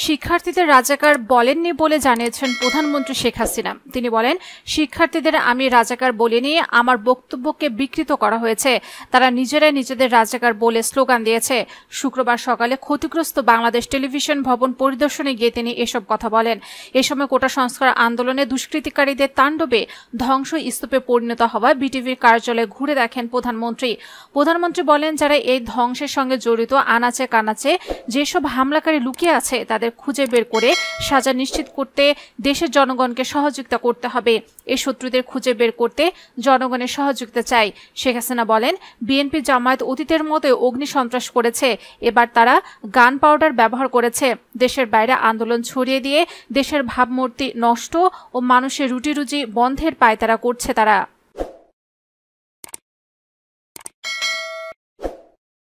শিক্ষার্থীদের রাজাকার বলেননি বলে জানিয়েছেন প্রধানমন্ত্রী শেখ হাসিনা। তিনি বলেন, শিক্ষার্থীদের আমি রাজাকার বলিনি, আমার বক্তব্যকে বিকৃত করা হয়েছে। তারা নিজেরাই নিজেদের রাজাকার বলে স্লোগান দিয়েছে। শুক্রবার সকালে ক্ষতিগ্রস্ত বাংলাদেশ টেলিভিশন ভবন পরিদর্শনে গিয়ে তিনি এসব কথা বলেন। এ সময় কোটা সংস্কার আন্দোলনে দুষ্কৃতিকারীদের তাণ্ডবে ধ্বংসস্তূপে পরিণত হওয়া বিটিভির কার্যালয়ে ঘুরে দেখেন প্রধানমন্ত্রী। প্রধানমন্ত্রী বলেন, যারা এই ধ্বংসের সঙ্গে জড়িত আনাচে কানাচে যেসব হামলাকারী লুকিয়ে আছে তাদের খুঁজে বের করে সাজা নিশ্চিত করতে দেশের জনগণকে সহযোগিতা করতে হবে। এই শত্রুদের খুঁজে বের করতে জনগণের সহযোগিতা চাই। শেখ হাসিনা বলেন, বিএনপি জামায়াত অতীতের মতোই অগ্নি সন্ত্রাস করেছে, এবার তারা গান পাউডার ব্যবহার করেছে। দেশের বাইরে আন্দোলন ছড়িয়ে দিয়ে দেশের ভাবমূর্তি নষ্ট ও মানুষের রুটি রুজি বন্ধের পায়তারা করছে তারা।